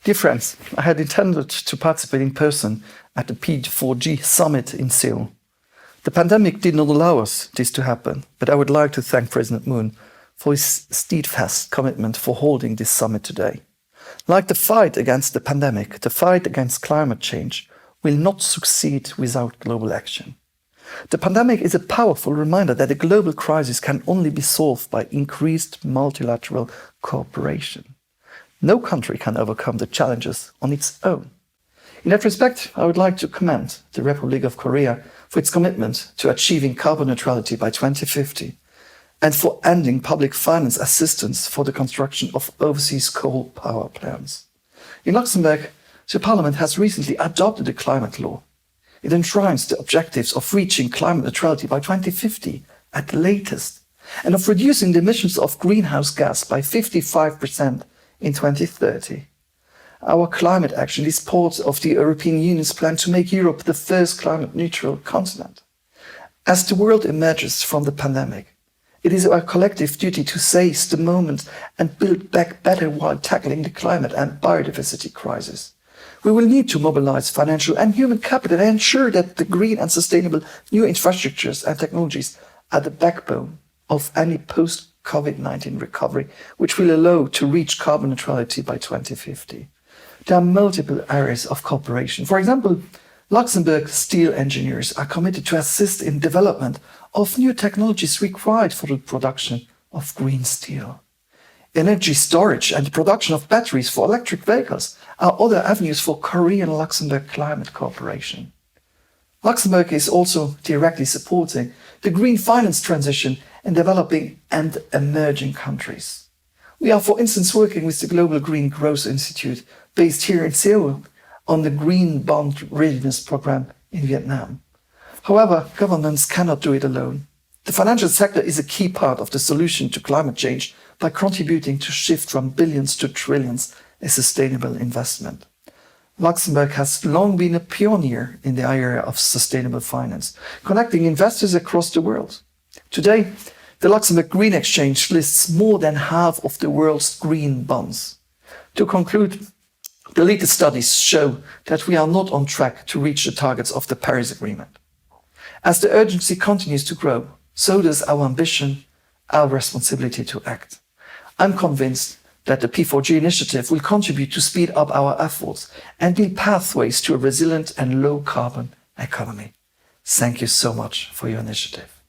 Dear friends, I had intended to participate in person at the P4G summit in Seoul. The pandemic did not allow us this to happen, but I would like to thank President Moon for his steadfast commitment for holding this summit today. Like the fight against the pandemic, the fight against climate change will not succeed without global action. The pandemic is a powerful reminder that a global crisis can only be solved by increased multilateral cooperation. No country can overcome the challenges on its own. In that respect, I would like to commend the Republic of Korea for its commitment to achieving carbon neutrality by 2050 and for ending public finance assistance for the construction of overseas coal power plants. In Luxembourg, the Parliament has recently adopted a climate law. It enshrines the objectives of reaching climate neutrality by 2050 at the latest and of reducing the emissions of greenhouse gas by 55% in 2030. Our climate action is part of the European Union's plan to make Europe the first climate-neutral continent. As the world emerges from the pandemic, it is our collective duty to seize the moment and build back better while tackling the climate and biodiversity crisis. We will need to mobilize financial and human capital and ensure that the green and sustainable new infrastructures and technologies are the backbone of any post-COVID-19 recovery, which will allow to reach carbon neutrality by 2050. There are multiple areas of cooperation. For example, Luxembourg steel engineers are committed to assist in development of new technologies required for the production of green steel. Energy storage and the production of batteries for electric vehicles are other avenues for Korean-Luxembourg climate cooperation. Luxembourg is also directly supporting the green finance transition in developing and emerging countries. We are, for instance, working with the Global Green Growth Institute based here in Seoul on the Green Bond Readiness Program in Vietnam. However, governments cannot do it alone. The financial sector is a key part of the solution to climate change by contributing to shift from billions to trillions in sustainable investment. Luxembourg has long been a pioneer in the area of sustainable finance, connecting investors across the world. Today, the Luxembourg Green Exchange lists more than half of the world's green bonds. To conclude, the latest studies show that we are not on track to reach the targets of the Paris Agreement. As the urgency continues to grow, so does our ambition, our responsibility to act. I'm convinced that the P4G initiative will contribute to speed up our efforts and build pathways to a resilient and low-carbon economy. Thank you so much for your initiative.